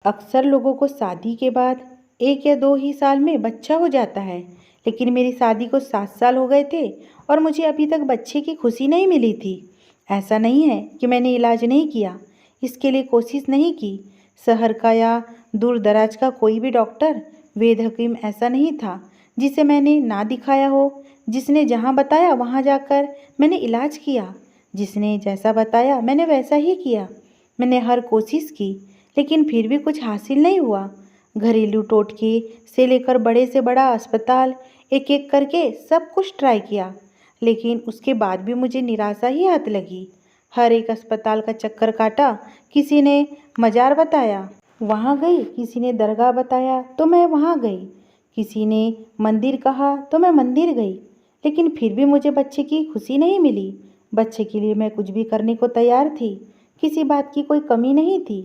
अक्सर लोगों को शादी के बाद 1 या 2 ही साल में बच्चा हो जाता है, लेकिन मेरी शादी को 7 साल हो गए थे और मुझे अभी तक बच्चे की खुशी नहीं मिली थी। ऐसा नहीं है कि मैंने इलाज नहीं किया, इसके लिए कोशिश नहीं की। शहर का या दूर दराज का कोई भी डॉक्टर, वेद हकीम ऐसा नहीं था जिसे मैंने ना दिखाया हो। जिसने जहाँ बताया वहाँ जाकर मैंने इलाज किया। जिसने जैसा बताया मैंने वैसा ही किया। मैंने हर कोशिश की, लेकिन फिर भी कुछ हासिल नहीं हुआ। घरेलू टोटके से लेकर बड़े से बड़ा अस्पताल, एक एक करके सब कुछ ट्राई किया, लेकिन उसके बाद भी मुझे निराशा ही हाथ लगी। हर एक अस्पताल का चक्कर काटा। किसी ने मजार बताया, वहाँ गई। किसी ने दरगाह बताया तो मैं वहाँ गई। किसी ने मंदिर कहा तो मैं मंदिर गई, लेकिन फिर भी मुझे बच्चे की खुशी नहीं मिली। बच्चे के लिए मैं कुछ भी करने को तैयार थी, किसी बात की कोई कमी नहीं थी।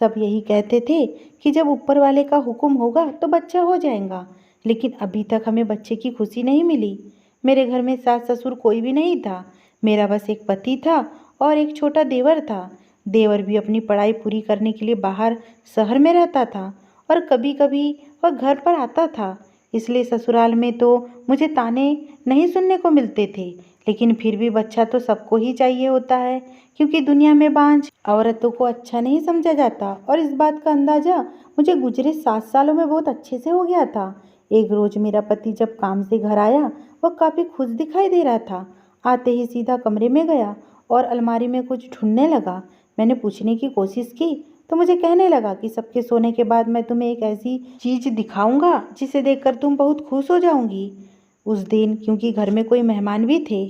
सब यही कहते थे कि जब ऊपर वाले का हुक्म होगा तो बच्चा हो जाएगा, लेकिन अभी तक हमें बच्चे की खुशी नहीं मिली। मेरे घर में सास ससुर कोई भी नहीं था। मेरा बस एक पति था और एक छोटा देवर था। देवर भी अपनी पढ़ाई पूरी करने के लिए बाहर शहर में रहता था और कभी कभी वह घर पर आता था। इसलिए ससुराल में तो मुझे ताने नहीं सुनने को मिलते थे, लेकिन फिर भी बच्चा तो सबको ही चाहिए होता है, क्योंकि दुनिया में बांझ औरतों को अच्छा नहीं समझा जाता। और इस बात का अंदाज़ा मुझे गुजरे 7 सालों में बहुत अच्छे से हो गया था। एक रोज़ मेरा पति जब काम से घर आया, वह काफ़ी खुश दिखाई दे रहा था। आते ही सीधा कमरे में गया और अलमारी में कुछ ढूंढने लगा। मैंने पूछने की कोशिश की तो मुझे कहने लगा कि सबके सोने के बाद मैं तुम्हें एक ऐसी चीज़ दिखाऊंगा जिसे देखकर तुम बहुत खुश हो जाऊंगी। उस दिन क्योंकि घर में कोई मेहमान भी थे,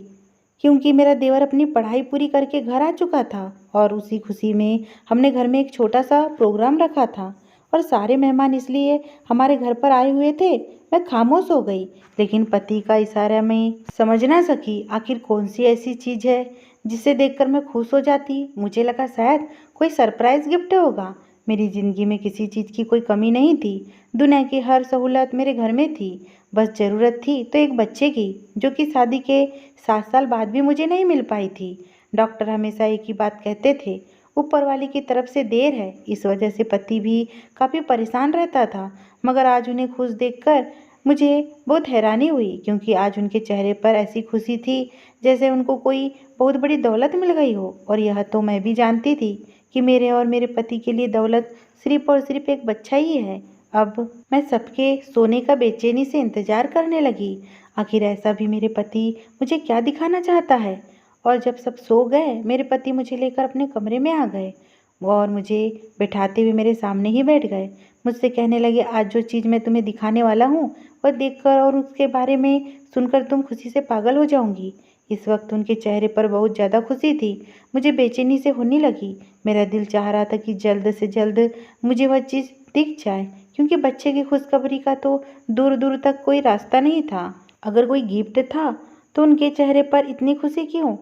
क्योंकि मेरा देवर अपनी पढ़ाई पूरी करके घर आ चुका था, और उसी खुशी में हमने घर में एक छोटा सा प्रोग्राम रखा था और सारे मेहमान इसलिए हमारे घर पर आए हुए थे। मैं खामोश हो गई, लेकिन पति का इशारा में समझ ना सकी आखिर कौन सी ऐसी चीज़ है जिसे देखकर मैं खुश हो जाती। मुझे लगा शायद कोई सरप्राइज गिफ्ट होगा। मेरी ज़िंदगी में किसी चीज़ की कोई कमी नहीं थी। दुनिया की हर सहूलत मेरे घर में थी। बस ज़रूरत थी तो एक बच्चे की, जो कि शादी के 7 साल बाद भी मुझे नहीं मिल पाई थी। डॉक्टर हमेशा एक ही बात कहते थे, ऊपर वाले की तरफ से देर है। इस वजह से पति भी काफ़ी परेशान रहता था। मगर आज उन्हें खुश देखकर मुझे बहुत हैरानी हुई, क्योंकि आज उनके चेहरे पर ऐसी खुशी थी जैसे उनको कोई बहुत बड़ी दौलत मिल गई हो। और यह तो मैं भी जानती थी कि मेरे और मेरे पति के लिए दौलत सिर्फ और सिर्फ एक बच्चा ही है। अब मैं सबके सोने का बेचैनी से इंतजार करने लगी। आखिर ऐसा भी मेरे पति मुझे क्या दिखाना चाहता है। और जब सब सो गए, मेरे पति मुझे लेकर अपने कमरे में आ गए और मुझे बैठाते हुए मेरे सामने ही बैठ गए। मुझसे कहने लगे, आज जो चीज़ मैं तुम्हें दिखाने वाला हूँ वह देखकर और उसके बारे में सुनकर तुम खुशी से पागल हो जाऊंगी। इस वक्त उनके चेहरे पर बहुत ज़्यादा खुशी थी। मुझे बेचैनी से होने लगी। मेरा दिल चाह रहा था कि जल्द से जल्द मुझे वह चीज़ दिख जाए, क्योंकि बच्चे की खुशखबरी का तो दूर दूर तक कोई रास्ता नहीं था। अगर कोई गिफ्ट था तो उनके चेहरे पर इतनी खुशी क्यों।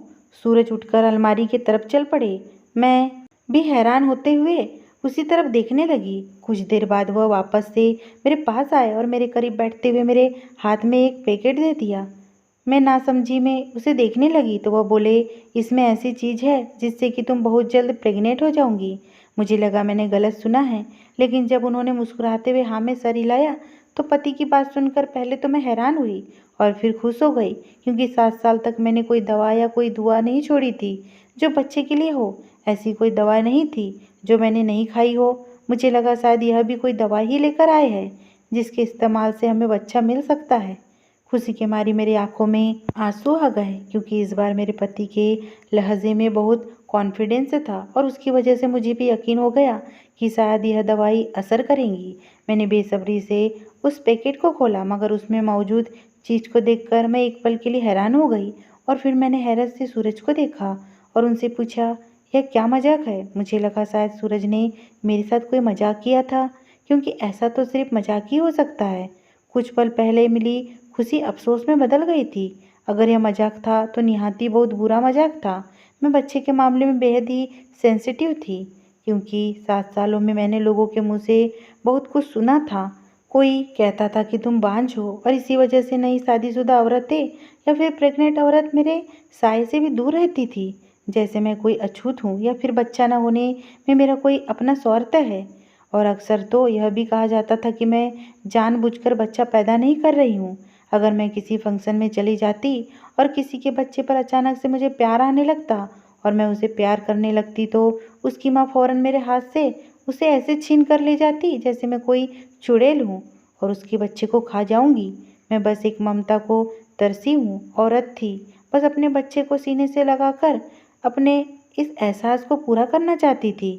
सूरज उठकर अलमारी की तरफ चल पड़े। मैं भी हैरान होते हुए उसी तरफ देखने लगी। कुछ देर बाद वह वापस से मेरे पास आए और मेरे करीब बैठते हुए मेरे हाथ में एक पैकेट दे दिया। मैं नासमझी में उसे देखने लगी तो वह बोले, इसमें ऐसी चीज़ है जिससे कि तुम बहुत जल्द प्रेग्नेंट हो जाऊंगी। मुझे लगा मैंने गलत सुना है, लेकिन जब उन्होंने मुस्कुराते हुए हाँ में सर हिलाया तो पति की बात सुनकर पहले तो मैं हैरान हुई और फिर खुश हो गई, क्योंकि 7 साल तक मैंने कोई दवा या कोई दुआ नहीं छोड़ी थी जो बच्चे के लिए हो। ऐसी कोई दवा नहीं थी जो मैंने नहीं खाई हो। मुझे लगा शायद यह भी कोई दवा ही लेकर आए हैं जिसके इस्तेमाल से हमें बच्चा मिल सकता है। खुशी के मारी मेरी आंखों में आंसू आ गए, क्योंकि इस बार मेरे पति के लहजे में बहुत कॉन्फिडेंस था और उसकी वजह से मुझे भी यकीन हो गया कि शायद यह दवाई असर करेंगी। मैंने बेसब्री से उस पैकेट को खोला, मगर उसमें मौजूद चीज़ को देखकर मैं एक पल के लिए हैरान हो गई। और फिर मैंने हैरत से सूरज को देखा और उनसे पूछा, यह क्या मजाक है। मुझे लगा शायद सूरज ने मेरे साथ कोई मजाक किया था, क्योंकि ऐसा तो सिर्फ मजाक ही हो सकता है। कुछ पल पहले मिली खुशी अफसोस में बदल गई थी। अगर यह मजाक था तो निहाती बहुत बुरा मजाक था। मैं बच्चे के मामले में बेहद ही सेंसिटिव थी, क्योंकि 7 सालों में मैंने लोगों के मुंह से बहुत कुछ सुना था। कोई कहता था कि तुम बांझ हो और इसी वजह से नई शादीशुदा औरतें या फिर प्रेग्नेंट औरत मेरे साय से भी दूर रहती थी, जैसे मैं कोई अछूत हूँ या फिर बच्चा न होने में मेरा कोई अपना स्वार्थ है। और अक्सर तो यह भी कहा जाता था कि मैं जानबूझकर बच्चा पैदा नहीं कर रही हूँ। अगर मैं किसी फंक्शन में चली जाती और किसी के बच्चे पर अचानक से मुझे प्यार आने लगता और मैं उसे प्यार करने लगती तो उसकी माँ फ़ौरन मेरे हाथ से उसे ऐसे छीन कर ले जाती जैसे मैं कोई चुड़ैल हूँ और उसके बच्चे को खा जाऊंगी। मैं बस एक ममता को तरसी हूँ औरत थी, बस अपने बच्चे को सीने से लगाकर अपने इस एहसास को पूरा करना चाहती थी।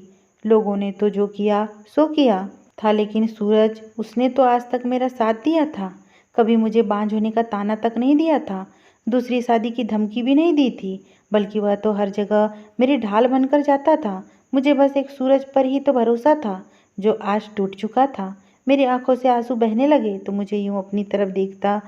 लोगों ने तो जो किया सो किया था, लेकिन सूरज, उसने तो आज तक मेरा साथ दिया था, कभी मुझे बांझ होने का ताना तक नहीं दिया था, दूसरी शादी की धमकी भी नहीं दी थी, बल्कि वह तो हर जगह मेरी ढाल बनकर जाता था। मुझे बस एक सूरज पर ही तो भरोसा था जो आज टूट चुका था। मेरी आंखों से आंसू बहने लगे तो मुझे यूं अपनी तरफ देखता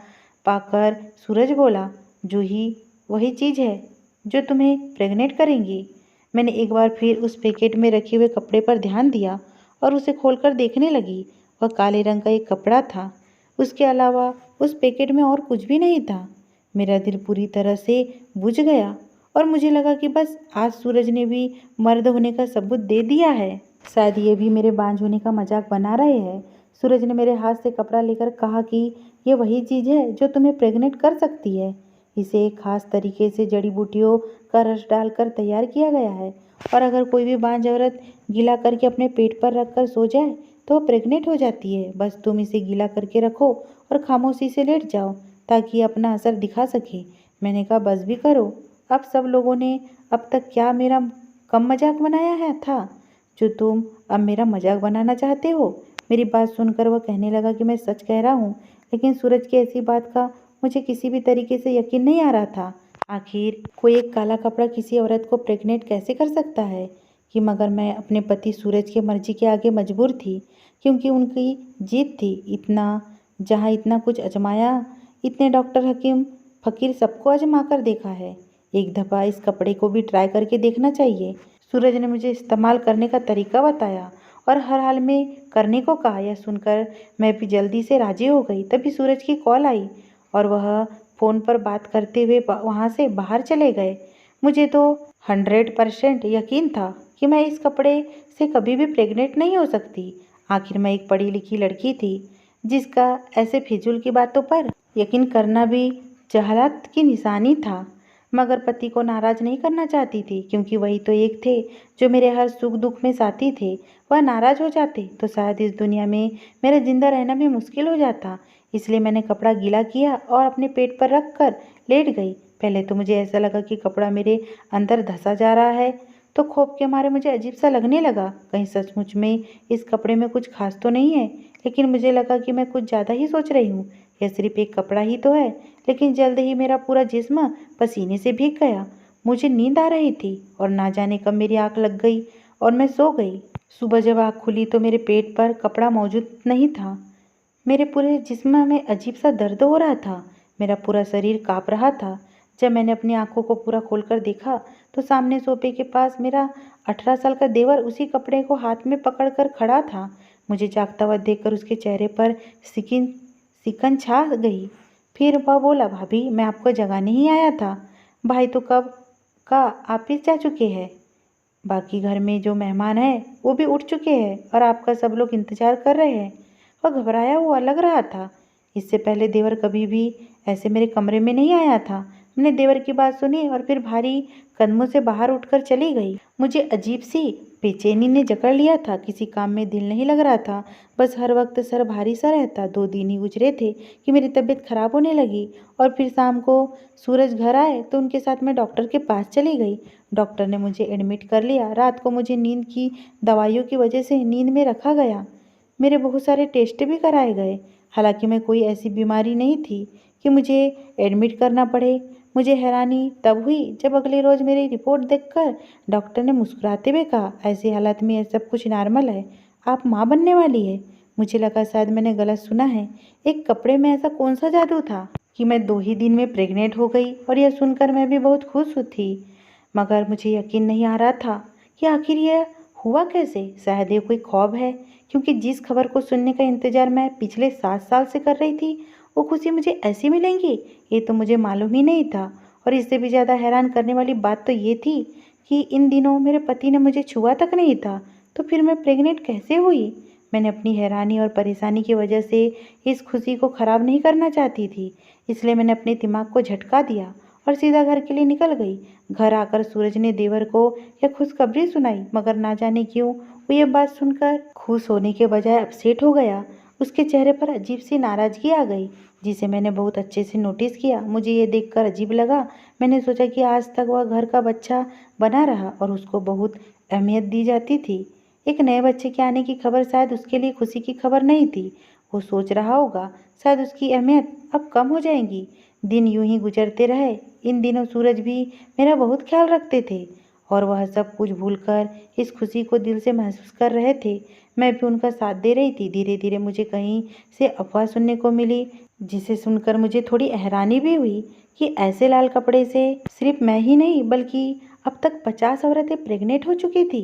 पाकर सूरज बोला, जूही, वही चीज़ है जो तुम्हें प्रेग्नेंट करेंगी। मैंने एक बार फिर उस पैकेट में रखे हुए कपड़े पर ध्यान दिया और उसे खोलकर देखने लगी। वह काले रंग का एक कपड़ा था, उसके अलावा उस पैकेट में और कुछ भी नहीं था। मेरा दिल पूरी तरह से बुझ गया और मुझे लगा कि बस आज सूरज ने भी मर्द होने का सबूत दे दिया है। शायद ये भी मेरे बांझ होने का मजाक बना रहे हैं। सूरज ने मेरे हाथ से कपड़ा लेकर कहा कि ये वही चीज़ है जो तुम्हें प्रेग्नेंट कर सकती है। इसे एक खास तरीके से जड़ी बूटियों का रस डालकर तैयार किया गया है और अगर कोई भी बांझ औरत गीला करके अपने पेट पर रखकर सो जाए तो प्रेग्नेंट हो जाती है। बस तुम इसे गीला करके रखो और खामोशी से लेट जाओ ताकि अपना असर दिखा सके। मैंने कहा, बस भी करो। अब सब लोगों ने अब तक क्या मेरा कम मजाक बनाया है था जो तुम अब मेरा मजाक बनाना चाहते हो। मेरी बात सुनकर वह कहने लगा कि मैं सच कह रहा हूँ, लेकिन सूरज की ऐसी बात का मुझे किसी भी तरीके से यकीन नहीं आ रहा था। आखिर कोई एक काला कपड़ा किसी औरत को प्रेग्नेंट कैसे कर सकता है कि मगर मैं अपने पति सूरज की मर्जी के आगे मजबूर थी, क्योंकि उनकी जीत थी। जहाँ इतना कुछ आजमाया, इतने डॉक्टर, हकीम, फकीर सबको आजमा कर देखा है। एक दफ़ा इस कपड़े को भी ट्राई करके देखना चाहिए। सूरज ने मुझे इस्तेमाल करने का तरीका बताया और हर हाल में करने को कहा। यह सुनकर मैं भी जल्दी से राजी हो गई। तभी सूरज की कॉल आई और वह फ़ोन पर बात करते हुए वहाँ से बाहर चले गए। मुझे तो 100% यकीन था कि मैं इस कपड़े से कभी भी प्रेग्नेंट नहीं हो सकती। आखिर मैं एक पढ़ी लिखी लड़की थी जिसका ऐसे फिजूल की बातों पर यकीन करना भी जहालत की निशानी था। मगर पति को नाराज़ नहीं करना चाहती थी, क्योंकि वही तो एक थे जो मेरे हर सुख दुख में साथी थे। वह नाराज़ हो जाते तो शायद इस दुनिया में मेरा जिंदा रहना भी मुश्किल हो जाता। इसलिए मैंने कपड़ा गीला किया और अपने पेट पर रख कर लेट गई। पहले तो मुझे ऐसा लगा कि कपड़ा मेरे अंदर धंसा जा रहा है, तो खौफ के मारे मुझे अजीब सा लगने लगा, कहीं सचमुच में इस कपड़े में कुछ खास तो नहीं है। लेकिन मुझे लगा कि मैं कुछ ज़्यादा ही सोच रही हूँ। यह सिर्फ एक कपड़ा ही तो है। लेकिन जल्द ही मेरा पूरा जिस्म पसीने से भीग गया। मुझे नींद आ रही थी और ना जाने कब मेरी आँख लग गई और मैं सो गई। सुबह जब आँख खुली तो मेरे पेट पर कपड़ा मौजूद नहीं था। मेरे पूरे जिस्म में अजीब सा दर्द हो रहा था। मेरा पूरा शरीर काँप रहा था। जब मैंने अपनी आंखों को पूरा खोलकर देखा तो सामने सोफे के पास मेरा 18 साल का देवर उसी कपड़े को हाथ में पकड़कर खड़ा था। मुझे जागता हुआ देखकर उसके चेहरे पर सिकन छा गई। फिर वह बोला, भाभी, मैं आपको जगाने ही आया था। भाई तो कब का ऑफिस जा चुके हैं। बाकी घर में जो मेहमान हैं वो भी उठ चुके हैं और आपका सब लोग इंतजार कर रहे हैं। वह घबराया हुआ लग रहा था। इससे पहले देवर कभी भी ऐसे मेरे कमरे में नहीं आया था। मैंने देवर की बात सुनी और फिर भारी कदमों से बाहर उठकर चली गई। मुझे अजीब सी बेचैनी ने जकड़ लिया था। किसी काम में दिल नहीं लग रहा था। बस हर वक्त सर भारी सा रहता। 2 दिन ही गुजरे थे कि मेरी तबीयत खराब होने लगी और फिर शाम को सूरज घर आए तो उनके साथ मैं डॉक्टर के पास चली गई। डॉक्टर ने मुझे एडमिट कर लिया। रात को मुझे नींद की दवाइयों की वजह से नींद में रखा गया। मेरे बहुत सारे टेस्ट भी कराए गए। हालांकि मैं कोई ऐसी बीमारी नहीं थी कि मुझे एडमिट करना पड़े। मुझे हैरानी तब हुई जब अगले रोज़ मेरी रिपोर्ट देखकर डॉक्टर ने मुस्कुराते हुए कहा, ऐसी हालत में यह सब कुछ नॉर्मल है, आप माँ बनने वाली है। मुझे लगा शायद मैंने गलत सुना है। एक कपड़े में ऐसा कौन सा जादू था कि मैं 2 ही दिन में प्रेग्नेंट हो गई। और यह सुनकर मैं भी बहुत खुश थी, मगर मुझे यकीन नहीं आ रहा था कि आखिर यह हुआ कैसे। शायद ये कोई ख्वाब है, क्योंकि जिस खबर को सुनने का इंतज़ार मैं पिछले 7 साल से कर रही थी वो खुशी मुझे ऐसी मिलेंगी, ये तो मुझे मालूम ही नहीं था। और इससे भी ज़्यादा हैरान करने वाली बात तो ये थी कि इन दिनों मेरे पति ने मुझे छुआ तक नहीं था, तो फिर मैं प्रेग्नेंट कैसे हुई। मैंने अपनी हैरानी और परेशानी की वजह से इस खुशी को ख़राब नहीं करना चाहती थी, इसलिए मैंने अपने दिमाग को झटका दिया और सीधा घर के लिए निकल गई। घर आकर सूरज ने देवर को यह खुशखबरी सुनाई, मगर ना जाने क्यों वो ये बात सुनकर खुश होने के बजाय अपसेट हो गया। उसके चेहरे पर अजीब सी नाराज़गी आ गई, जिसे मैंने बहुत अच्छे से नोटिस किया। मुझे ये देखकर अजीब लगा। मैंने सोचा कि आज तक वह घर का बच्चा बना रहा और उसको बहुत अहमियत दी जाती थी। एक नए बच्चे के आने की खबर शायद उसके लिए खुशी की खबर नहीं थी। वो सोच रहा होगा शायद उसकी अहमियत अब कम हो जाएगी। दिन यूं ही गुजरते रहे। इन दिनों सूरज भी मेरा बहुत ख्याल रखते थे और वह सब कुछ भूलकर इस खुशी को दिल से महसूस कर रहे थे। मैं भी उनका साथ दे रही थी। धीरे धीरे मुझे कहीं से अफवाह सुनने को मिली, जिसे सुनकर मुझे थोड़ी हैरानी भी हुई कि ऐसे लाल कपड़े से सिर्फ मैं ही नहीं बल्कि अब तक 50 औरतें प्रेग्नेंट हो चुकी थी,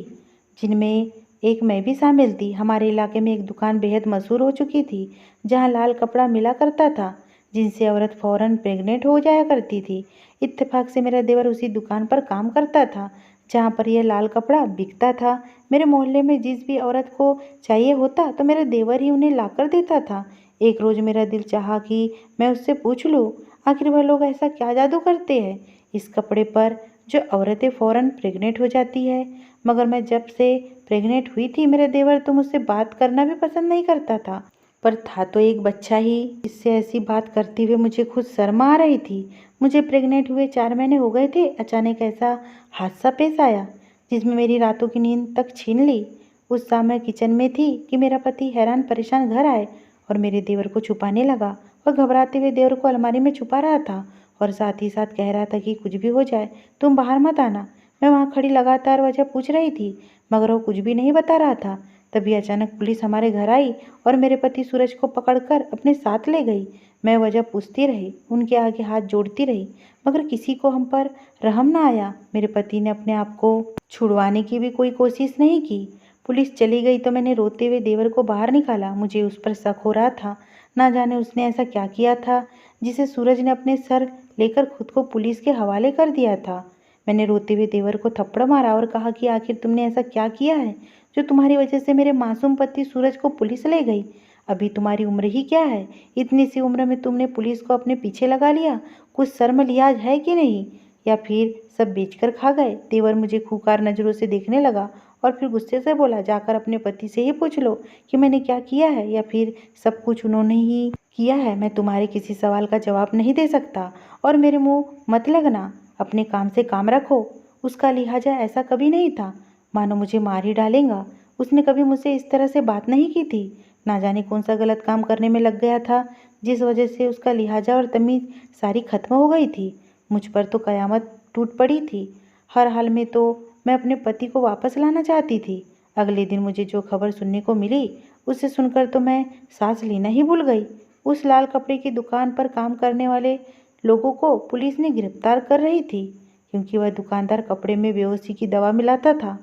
जिनमें एक मैं भी शामिल थी। हमारे इलाके में एक दुकान बेहद मशहूर हो चुकी थी, जहाँ लाल कपड़ा मिला करता था, जिनसे औरत फौरन प्रेग्नेंट हो जाया करती थी। इत्तेफाक से मेरा देवर उसी दुकान पर काम करता था जहाँ पर यह लाल कपड़ा बिकता था। मेरे मोहल्ले में जिस भी औरत को चाहिए होता तो मेरा देवर ही उन्हें लाकर देता था। एक रोज़ मेरा दिल चाहा कि मैं उससे पूछ लूँ, आखिर वह लोग ऐसा क्या जादू करते हैं इस कपड़े पर जो औरतें फ़ौरन प्रेग्नेंट हो जाती है। मगर मैं जब से प्रेग्नेंट हुई थी मेरा देवर तो मुझसे बात करना भी पसंद नहीं करता था। पर था तो एक बच्चा ही, इससे ऐसी बात करते हुए मुझे खुद शर्म आ रही थी। मुझे प्रेग्नेंट हुए 4 महीने हो गए थे। अचानक ऐसा हादसा पेश आया जिसमें मेरी रातों की नींद तक छीन ली। उस शाम मैं किचन में थी कि मेरा पति हैरान परेशान घर आए और मेरे देवर को छुपाने लगा। वह घबराते हुए देवर को अलमारी में छुपा रहा था और साथ ही साथ कह रहा था कि कुछ भी हो जाए तुम बाहर मत आना। मैं वहाँ खड़ी लगातार वजह पूछ रही थी, मगर वो कुछ भी नहीं बता रहा था। तभी अचानक पुलिस हमारे घर आई और मेरे पति सूरज को पकड़कर अपने साथ ले गई। मैं वजह पूछती रही, उनके आगे हाथ जोड़ती रही, मगर किसी को हम पर रहम ना आया। मेरे पति ने अपने आप को छुड़वाने की भी कोई कोशिश नहीं की। पुलिस चली गई तो मैंने रोते हुए देवर को बाहर निकाला। मुझे उस पर शक हो रहा था, ना जाने उसने ऐसा क्या किया था जिसे सूरज ने अपने सर लेकर खुद को पुलिस के हवाले कर दिया था। मैंने रोते हुए देवर को थप्पड़ मारा और कहा कि आखिर तुमने ऐसा क्या किया है जो तुम्हारी वजह से मेरे मासूम पति सूरज को पुलिस ले गई। अभी तुम्हारी उम्र ही क्या है, इतनी सी उम्र में तुमने पुलिस को अपने पीछे लगा लिया। कुछ शर्म लिहाज है कि नहीं, या फिर सब बेचकर खा गए। देवर मुझे खूंखार नज़रों से देखने लगा और फिर गुस्से से बोला, जाकर अपने पति से ही पूछ लो कि मैंने क्या किया है, या फिर सब कुछ उन्होंने ही किया है। मैं तुम्हारे किसी सवाल का जवाब नहीं दे सकता और मेरे मुंह मत लगना। अपने काम से काम रखो। उसका लिहाजा ऐसा कभी नहीं था, मानो मुझे मार ही डालेगा। उसने कभी मुझसे इस तरह से बात नहीं की थी। ना जाने कौन सा गलत काम करने में लग गया था जिस वजह से उसका लिहाजा और तमीज़ सारी खत्म हो गई थी। मुझ पर तो कयामत टूट पड़ी थी। हर हाल में तो मैं अपने पति को वापस लाना चाहती थी। अगले दिन मुझे जो खबर सुनने को मिली उसे सुनकर तो मैं सांस लेना ही भूल गई। उस लाल कपड़े की दुकान पर काम करने वाले लोगों को पुलिस ने गिरफ्तार कर रही थी, क्योंकि वह दुकानदार कपड़े में बेहोशी की दवा मिलाता था।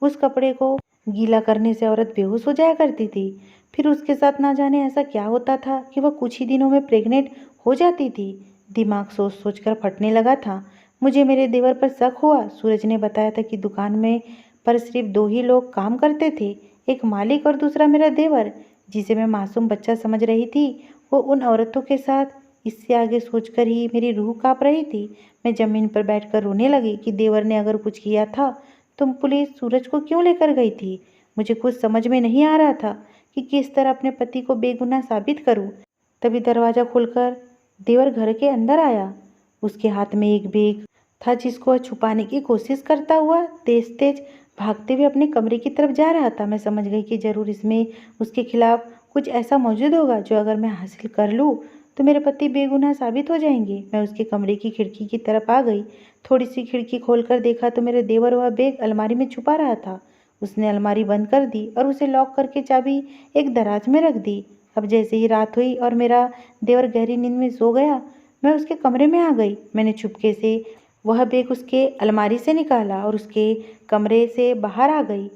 उस कपड़े को गीला करने से औरत बेहोश हो जाया करती थी। फिर उसके साथ ना जाने ऐसा क्या होता था कि वह कुछ ही दिनों में प्रेग्नेंट हो जाती थी। दिमाग सोच सोच कर फटने लगा था। मुझे मेरे देवर पर शक हुआ। सूरज ने बताया था कि दुकान में पर सिर्फ 2 ही लोग काम करते थे, एक मालिक और दूसरा मेरा देवर, जिसे मैं मासूम बच्चा समझ रही थी। वो उन औरतों के साथ, इससे आगे सोचकर ही मेरी रूह काँप रही थी। मैं ज़मीन पर बैठकर रोने लगी कि देवर ने अगर कुछ किया था तो पुलिस सूरज को क्यों लेकर गई थी। मुझे कुछ समझ में नहीं आ रहा था कि किस तरह अपने पति को बेगुनाह साबित करूं। तभी दरवाज़ा खोलकर देवर घर के अंदर आया। उसके हाथ में एक बैग था जिसको वह छुपाने की कोशिश करता हुआ तेज तेज भागते हुए अपने कमरे की तरफ जा रहा था। मैं समझ गई कि ज़रूर इसमें उसके खिलाफ कुछ ऐसा मौजूद होगा जो अगर मैं हासिल कर लूँ तो मेरे पति बेगुनाह साबित हो जाएंगे। मैं उसके कमरे की खिड़की की तरफ आ गई। थोड़ी सी खिड़की खोलकर देखा तो मेरे देवर वह बैग अलमारी में छुपा रहा था। उसने अलमारी बंद कर दी और उसे लॉक करके चाबी एक दराज में रख दी। अब जैसे ही रात हुई और मेरा देवर गहरी नींद में सो गया, मैं उसके कमरे में आ गई। मैंने चुपके से वह बैग उसके अलमारी से निकाला और उसके कमरे से बाहर आ गई।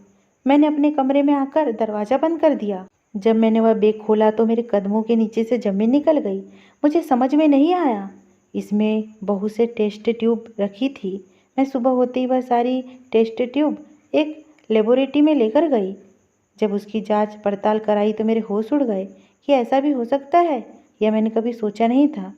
मैंने अपने कमरे में आकर दरवाज़ा बंद कर दिया। जब मैंने वह बैग खोला तो मेरे कदमों के नीचे से ज़मीन निकल गई। मुझे समझ में नहीं आया। इसमें बहुत से टेस्ट ट्यूब रखी थी। मैं सुबह होते ही वह सारी टेस्ट ट्यूब एक लेबोरेटरी में लेकर गई। जब उसकी जांच पड़ताल कराई तो मेरे होश उड़ गए कि ऐसा भी हो सकता है, यह मैंने कभी सोचा नहीं था।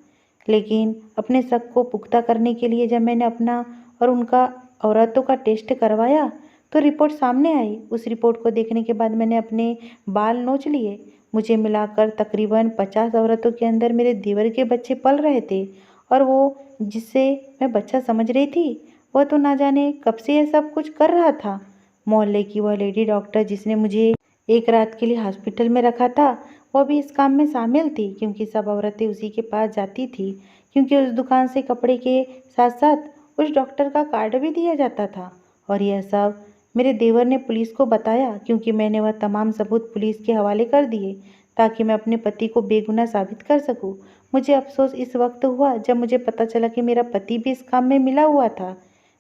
लेकिन अपने शक को पुख्ता करने के लिए जब मैंने अपना और उनका औरतों का टेस्ट करवाया तो रिपोर्ट सामने आई। उस रिपोर्ट को देखने के बाद मैंने अपने बाल नोच लिए। मुझे मिलाकर तकरीबन 50 औरतों के अंदर मेरे देवर के बच्चे पल रहे थे, और वो जिसे मैं बच्चा समझ रही थी वह तो ना जाने कब से यह सब कुछ कर रहा था। मोहल्ले की वह लेडी डॉक्टर जिसने मुझे एक रात के लिए हॉस्पिटल में रखा था, वह भी इस काम में शामिल थी, क्योंकि सब औरतें उसी के पास जाती थी, क्योंकि उस दुकान से कपड़े के साथ साथ उस डॉक्टर का कार्ड भी दिया जाता था। और यह सब मेरे देवर ने पुलिस को बताया, क्योंकि मैंने वह तमाम सबूत पुलिस के हवाले कर दिए ताकि मैं अपने पति को बेगुनाह साबित कर सकूं। मुझे अफसोस इस वक्त हुआ जब मुझे पता चला कि मेरा पति भी इस काम में मिला हुआ था।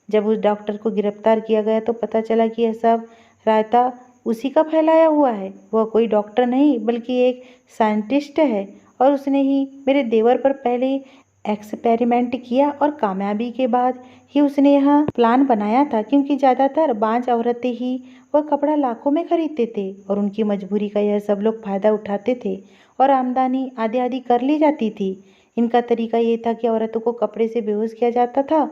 जब उस डॉक्टर को गिरफ्तार किया गया तो पता चला कि यह सब रायता उसी का फैलाया हुआ है। वह कोई डॉक्टर नहीं बल्कि एक साइंटिस्ट है, और उसने ही मेरे देवर पर पहले एक्सपेरिमेंट किया और कामयाबी के बाद ही उसने यह प्लान बनाया था, क्योंकि ज़्यादातर बांझ औरतें ही वह कपड़ा लाखों में खरीदते थे और उनकी मजबूरी का यह सब लोग फ़ायदा उठाते थे और आमदनी आधी आधी कर ली जाती थी। इनका तरीका ये था कि औरतों को कपड़े से बेहोश किया जाता था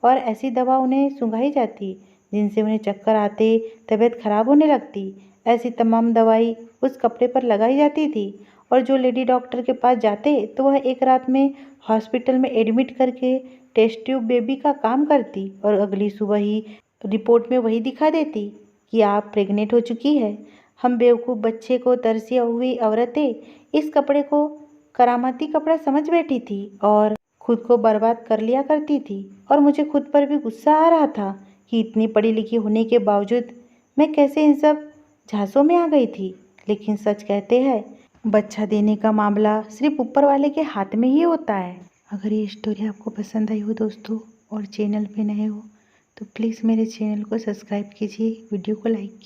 और ऐसी दवा उन्हें सुंघाई जाती जिनसे उन्हें चक्कर आते, तबीयत खराब होने लगती। ऐसी तमाम दवाई उस कपड़े पर लगाई जाती थी, और जो लेडी डॉक्टर के पास जाते तो वह एक रात में हॉस्पिटल में एडमिट करके टेस्ट ट्यूब बेबी का काम करती और अगली सुबह ही रिपोर्ट में वही दिखा देती कि आप प्रेग्नेंट हो चुकी है। हम बेवकूफ़ बच्चे को तरसी हुई औरतें इस कपड़े को करामाती कपड़ा समझ बैठी थी और खुद को बर्बाद कर लिया करती थी। और मुझे खुद पर भी गुस्सा आ रहा था कि इतनी पढ़ी लिखी होने के बावजूद मैं कैसे इन सब झांसों में आ गई थी। लेकिन सच कहते हैं, बच्चा देने का मामला सिर्फ ऊपर वाले के हाथ में ही होता है। अगर ये स्टोरी आपको पसंद आई हो दोस्तों, और चैनल पे नए हो तो प्लीज़ मेरे चैनल को सब्सक्राइब कीजिए, वीडियो को लाइक कीजिए।